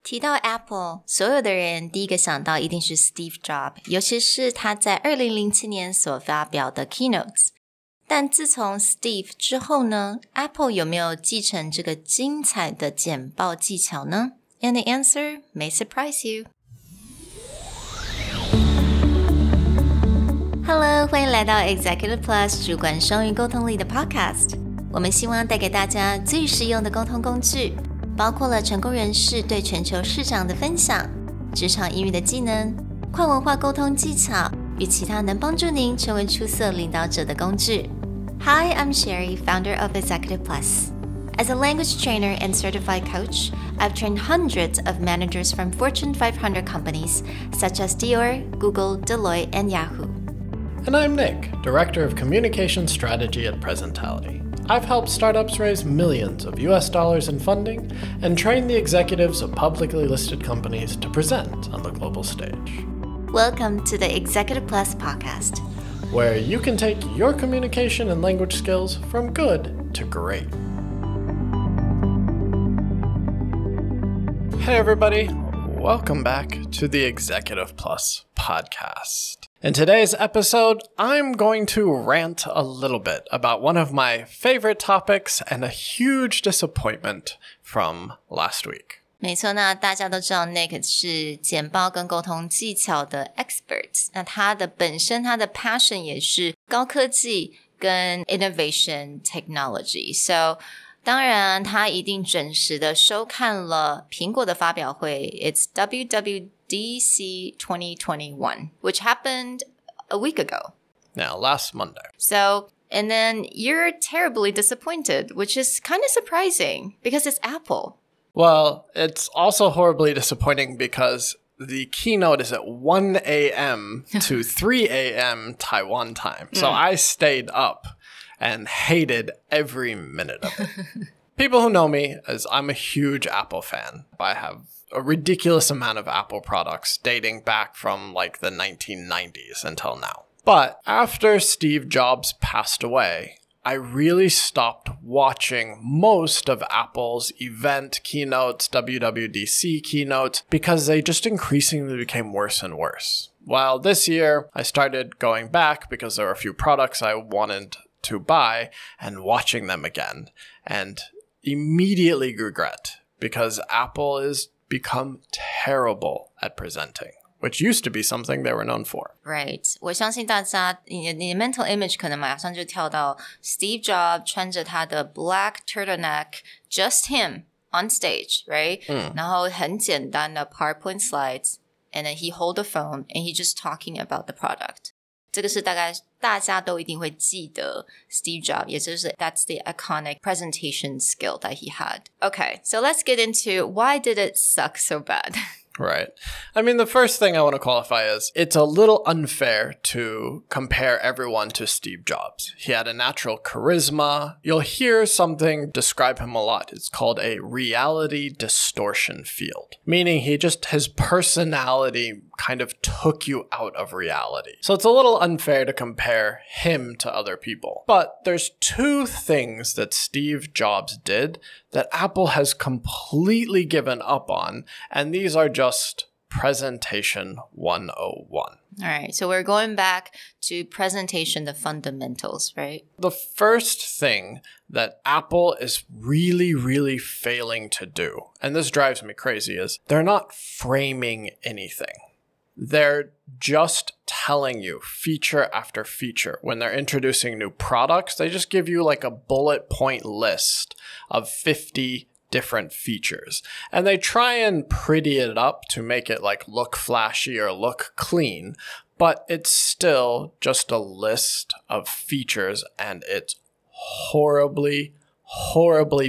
提到 Apple， 所有的人第一个想到一定是 Steve Jobs， 尤其是他在2007年所发表的 Keynotes。但自从 Steve 之后呢， Apple 有没有继承这个精彩的简报技巧呢？ And the answer may surprise you. Hello， 欢迎来到 Executive Plus 主管双语沟通力的 Podcast。我们希望带给大家最实用的沟通工具，包括了成功人士对全球市场的分享、职场英语的技能、跨文化沟通技巧与其他能帮助您成为出色领导者的工具。Hi, I'm Sherry, founder of Executive Plus. As a language trainer and certified coach, I've trained hundreds of managers from Fortune 500 companies such as Dior, Google, Deloitte, and Yahoo. And I'm Nick, Director of Communication Strategy at Presentality.I've helped startups raise millions of US dollars in funding and train the executives of publicly listed companies to present on the global stage. Welcome to the Executive Plus podcast, where you can take your communication and language skills from good to great. Hey everybody, welcome back to the Executive Plus podcast.In today's episode, I'm going to rant a little bit about one of my favorite topics and a huge disappointment from last week. 没错，那大家都知道 Nick 是简报跟沟通技巧的 expert， 那他的本身他的 passion 也是高科技跟 innovation technology， so 当然他一定准时的收看了苹果的发表会 It's WWDC 2021, which happened a week ago. Now, last Monday. So, and then you're terribly disappointed, which is kind of surprising because it's Apple. Well, it's also horribly disappointing because the keynote is at 1 a.m. to 3 a.m. Taiwan time. So I stayed up and hated every minute of it. People who know me, as I'm a huge Apple fan. I have a ridiculous amount of Apple products dating back from like the 1990s until now. But after Steve Jobs passed away, I really stopped watching most of Apple's event keynotes, WWDC keynotes, because they just increasingly became worse and worse. While this year, I started going back because there were a few products I wanted to buy and watching them again, and immediately regret because Apple has become terrible at presenting, which used to be something they were known for. Right. 我相信大家你的 mental image 可能马上就跳到 Steve Jobs 穿着他的 black turtleneck, just him on stage, right? 然后很简单的 PowerPoint slides, and then he hold the phone and he just talking about the product. 这个是大概大家都一定会记得 Steve Jobs, 也就是 that's the iconic presentation skill that he had. Okay, so let's get into why did it suck so bad? Right. I mean, the first thing I want to qualify is it's a little unfair to compare everyone to Steve Jobs. He had a natural charisma. You'll hear something describe him a lot. It's called a reality distortion field, meaning his personality kind of took you out of reality. So it's a little unfair to compare him to other people. But there's two things that Steve Jobs did that Apple has completely given up on, and these are just presentation 101. All right, so we're going back to presentation, the fundamentals, right? The first thing that Apple is really, really failing to do, and this drives me crazy, is they're not framing anything. They're just telling you feature after feature. When they're introducing new products, they just give you like a bullet point list of 50 different features. And they try and pretty it up to make it like look flashy or look clean, but it's still just a list of features, and it's horribly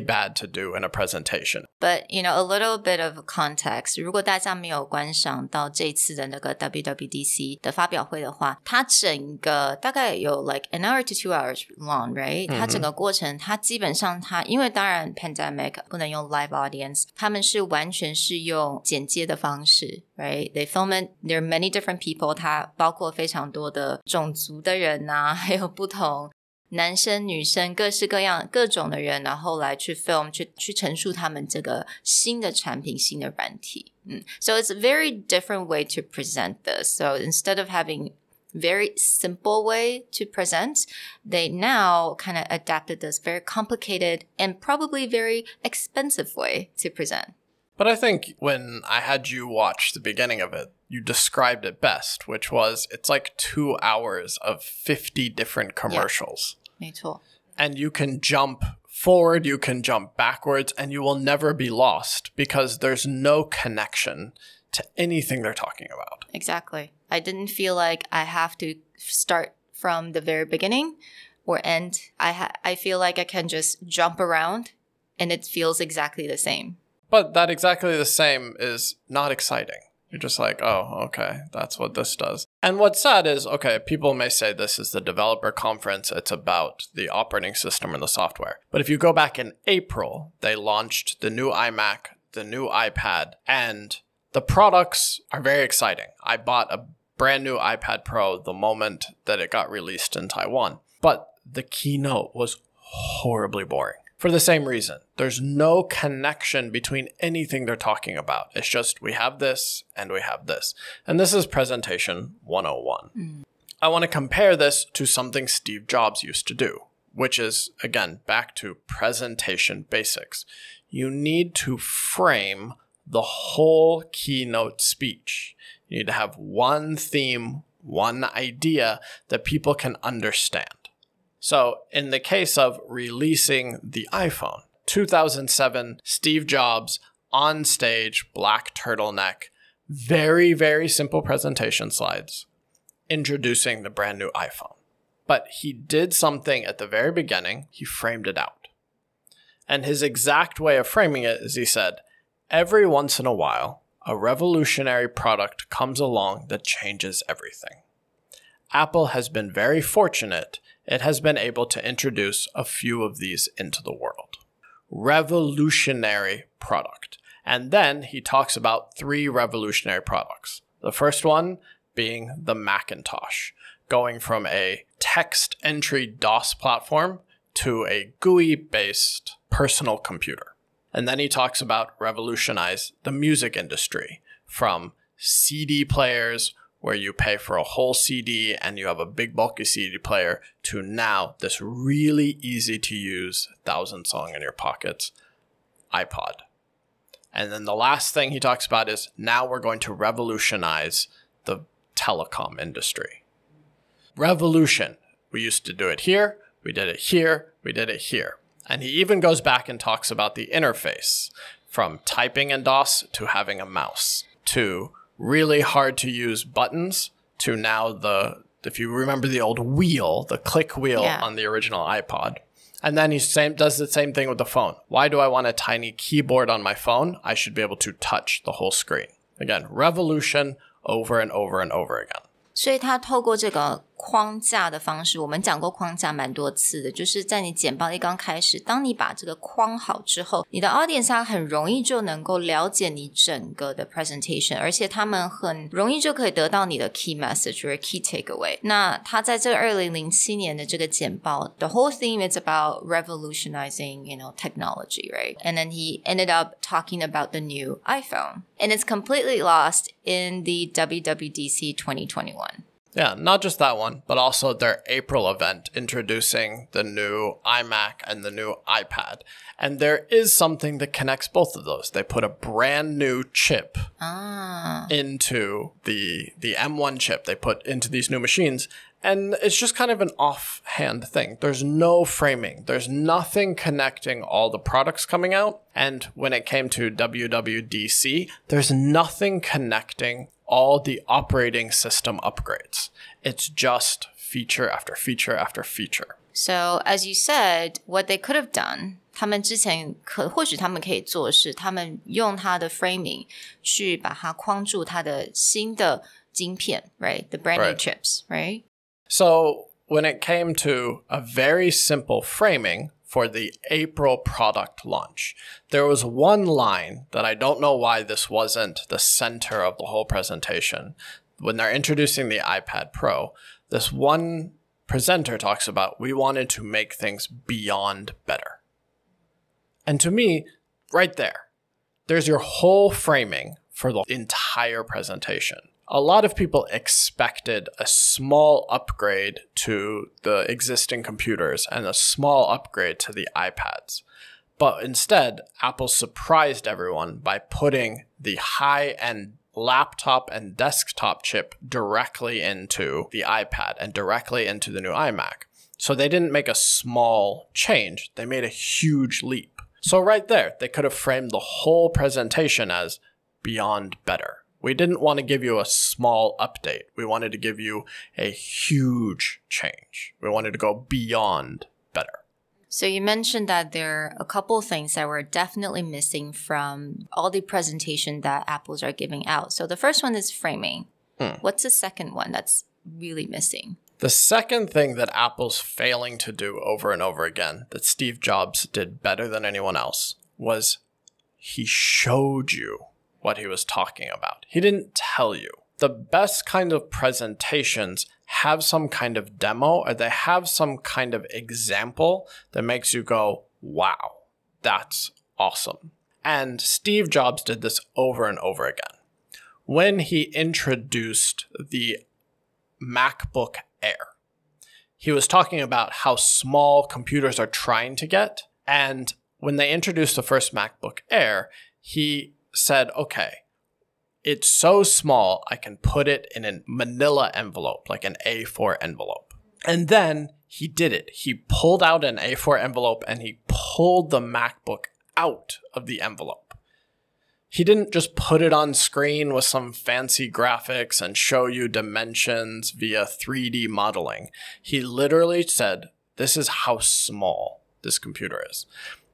bad to do in a presentation. But, you know, a little bit of context. 如果大家没有观赏到这次的那个 WWDC 的发表会的话，它整个大概有 like an hour to 2 hours long, right? 它整个过程，它基本上因为当然 pandemic 不能用 live audience, 他们是完全是用剪接的方式 right? They film it, there are many different people, 它包括非常多的种族的人啊，还有不同男生女生各式各样各种的人，然后来去 film 去陈述他们这个新的产品新的软体。So it's a very different way to present this. So instead of having very simple way to present, they now kind of adapted this very complicated and probably very expensive way to present. But I think when I had you watch the beginning of it, you described it best, which was it's like 2 hours of 50 different commercials. Yeah, 没错。 And you can jump forward, you can jump backwards, and you will never be lost because there's no connection to anything they're talking about. Exactly. I didn't feel like I have to start from the very beginning or end. I feel like I can just jump around and it feels exactly the same. But that exactly the same is not exciting. You're just like, oh, okay, that's what this does. And what's sad is, okay, people may say this is the developer conference. It's about the operating system and the software. But if you go back in April, they launched the new iMac, the new iPad, and the products are very exciting. I bought a brand new iPad Pro the moment that it got released in Taiwan. But the keynote was horribly boring. For the same reason, there's no connection between anything they're talking about. It's just we have this and we have this. And this is presentation 101. I want to compare this to something Steve Jobs used to do, which is, again, back to presentation basics. You need to frame the whole keynote speech. You need to have one theme, one idea that people can understand. So in the case of releasing the iPhone, 2007, Steve Jobs on stage, black turtleneck, very, very simple presentation slides, introducing the brand new iPhone. But he did something at the very beginning. He framed it out. And his exact way of framing it is he said, every once in a while, a revolutionary product comes along that changes everything. Apple has been very fortunate. It has been able to introduce a few of these into the world. Revolutionary product. And then he talks about 3 revolutionary products. The first one being the Macintosh, going from a text entry DOS platform to a GUI-based personal computer. And then he talks about revolutionize the music industry from CD players where you pay for a whole CD and you have a big bulky CD player to now this really easy to use 1,000 song in your pockets iPod. And then the last thing he talks about is now we're going to revolutionize the telecom industry. Revolution. We used to do it here. We did it here. We did it here. And he even goes back and talks about the interface from typing in DOS to having a mouse to really hard to use buttons to now if you remember the old wheel, the click wheel on the original iPod. And then he does the same thing with the phone. Why do I want a tiny keyboard on my phone? I should be able to touch the whole screen. Again, revolution over and over and over again. 所以他透过这个框架的方式，我们讲过框架蛮多次的，就是在你简报一刚开始，当你把这个框好之后，你的 audience 他很容易就能够了解你整个的 presentation， 而且他们很容易就可以得到你的 key message 或 key takeaway。那他在这个2007年的这个简报 the whole theme is about revolutionizing, technology, right? And then he ended up talking about the new iPhone. And it's completely lost in the WWDC 2021. Yeah, not just that one, but also their April event introducing the new iMac and the new iPad. And there is something that connects both of those. They put a brand new chip into the M1 chip they put into these new machines. And it's just kind of an offhand thing. There's no framing. There's nothing connecting all the products coming out. And when it came to WWDC, there's nothing connecting all the operating system upgrades. It's just feature after feature after feature. So, as you said, what they could have done, 他们之前或许他们可以做的是，他们用它的 framing 去把它框住它的新的晶片 right? The brand new chips, right? So, when it came to a very simple framing for the April product launch, there was one line that I don't know why this wasn't the center of the whole presentation. When they're introducing the iPad Pro, this one presenter talks about, we wanted to make things beyond better. And to me, right there's your whole framing for the entire presentation. A lot of people expected a small upgrade to the existing computers and a small upgrade to the iPads. But instead, Apple surprised everyone by putting the high-end laptop and desktop chip directly into the iPad and directly into the new iMac. So they didn't make a small change, they made a huge leap. So right there, they could have framed the whole presentation as beyond better. We didn't want to give you a small update. We wanted to give you a huge change. We wanted to go beyond better. So you mentioned that there are a couple of things that were definitely missing from all the presentation that Apples are giving out. So the first one is framing. What's the second one that's really missing? The second thing that Apple's failing to do over and over again, that Steve Jobs did better than anyone else, was he showed you what he was talking about. He didn't tell you. The best kind of presentations have some kind of demo, or they have some kind of example that makes you go, wow, that's awesome. And Steve Jobs did this over and over again. When he introduced the MacBook Air, he was talking about how small computers are trying to get. And when they introduced the first MacBook Air, he said, okay, it's so small, I can put it in a manila envelope, like an A4 envelope. And then he did it. He pulled out an A4 envelope and he pulled the MacBook out of the envelope. He didn't just put it on screen with some fancy graphics and show you dimensions via 3D modeling. He literally said, this is how small this computer is.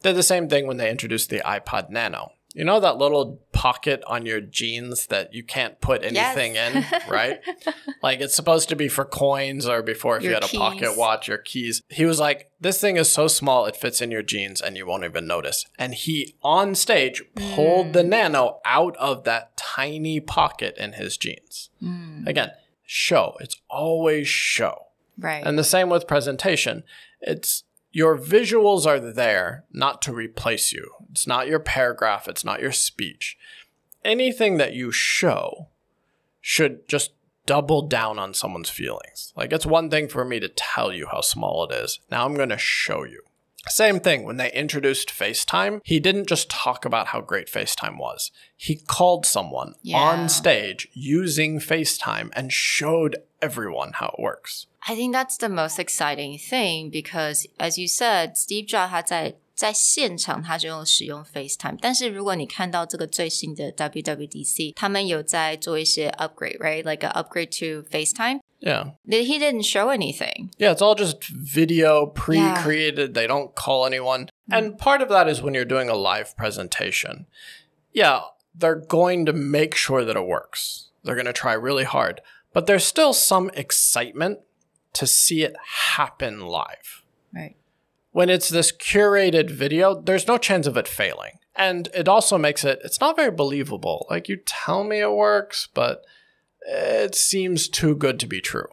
Did the same thing when they introduced the iPod Nano. You know that little pocket on your jeans that you can't put anything in, right? Like it's supposed to be for coins or before if you had a pocket watch, your keys. He was like, this thing is so small it fits in your jeans and you won't even notice. And he, on stage, pulled the Nano out of that tiny pocket in his jeans. Again, show. It's always show. Right. And the same with presentation. It's your visuals are there not to replace you. It's not your paragraph. It's not your speech. Anything that you show should just double down on someone's feelings. Like it's one thing for me to tell you how small it is. Now I'm going to show you. Same thing when they introduced FaceTime. He didn't just talk about how great FaceTime was. He called someone on stage using FaceTime and showed everyone how it works. I think that's the most exciting thing because, as you said, Steve Jobs 他在现场他就使用 FaceTime， 但是如果你看到这个最新的 WWDC， 他们有在做一些 upgrade, right? Like an upgrade to FaceTime. Yeah. He didn't show anything. Yeah, it's all just video pre-created. They don't call anyone. And part of that is when you're doing a live presentation. Yeah, they're going to make sure that it works. They're going to try really hard. But there's still some excitement to see it happen live. Right. When it's this curated video, there's no chance of it failing. And it also makes it's not very believable. Like you tell me it works, but it seems too good to be true.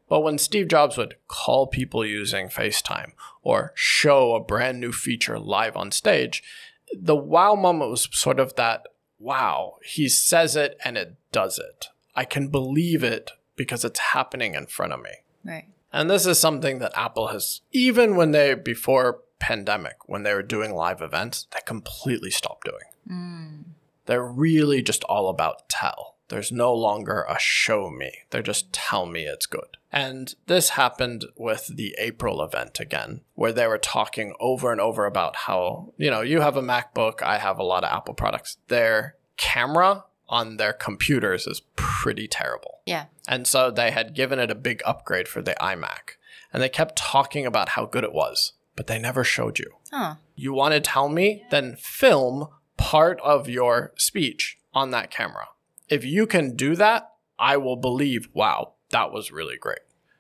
But when Steve Jobs would call people using FaceTime or show a brand new feature live on stage, the wow moment was sort of that, wow, he says it and it does it. I can believe it because it's happening in front of me. Right. And this is something that Apple has, even when before pandemic, when they were doing live events, they completely stopped doing. They're really just all about tell. There's no longer a show me. They're just tell me it's good. And this happened with the April event again, where they were talking over and over about how, you have a MacBook, I have a lot of Apple products. Their camera on their computers is pretty terrible. Yeah. And so they had given it a big upgrade for the iMac. And they kept talking about how good it was, but they never showed you. You want to tell me? Then film part of your speech on that camera. If you can do that, I will believe, wow, that was really great.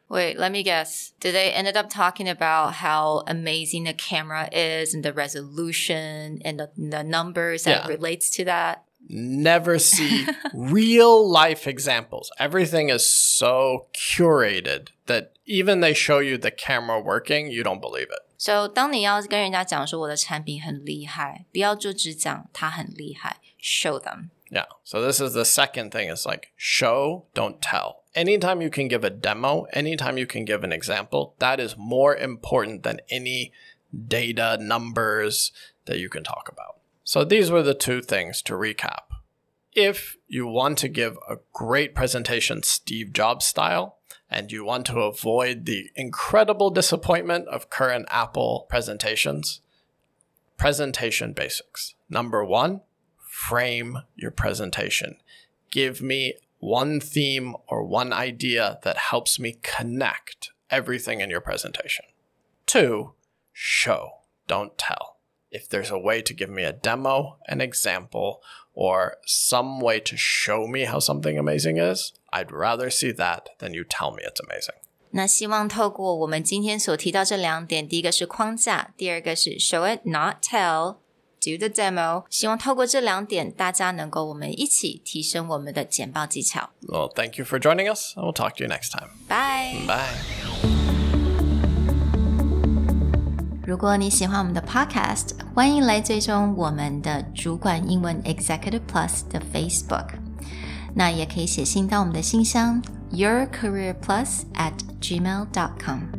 Wait, let me guess. Did they ended up talking about how amazing the camera is and the resolution and the numbers that relates to that? never see real life examples. Everything is so curated that even they show you the camera working, you don't believe it. So 当你要跟人家讲说我的产品很厉害，不要就只讲它很厉害 show them. Yeah, so this is the second thing. It's like show, don't tell. Anytime you can give a demo, anytime you can give an example, that is more important than any data, numbers that you can talk about. So these were the two things to recap. If you want to give a great presentation Steve Jobs style, and you want to avoid the incredible disappointment of current Apple presentations, presentation basics. Number one, frame your presentation. Give me one theme or one idea that helps me connect everything in your presentation. Two, show, don't tell. If there's a way to give me a demo, an example, or some way to show me how something amazing is, I'd rather see that than you tell me it's amazing. 那希望透过我们今天所提到这两点，第一个是框架，第二个是 show it, not tell, do the demo. 希望透过这两点，大家能够我们一起提升我们的简报技巧。Well, thank you for joining us, and we'll talk to you next time. Bye. Bye. 如果你喜欢我们的 podcast， 欢迎来追踪我们的主管英文 Executive Plus 的 Facebook。那也可以写信到我们的信箱 yourcareerplus@gmail.com。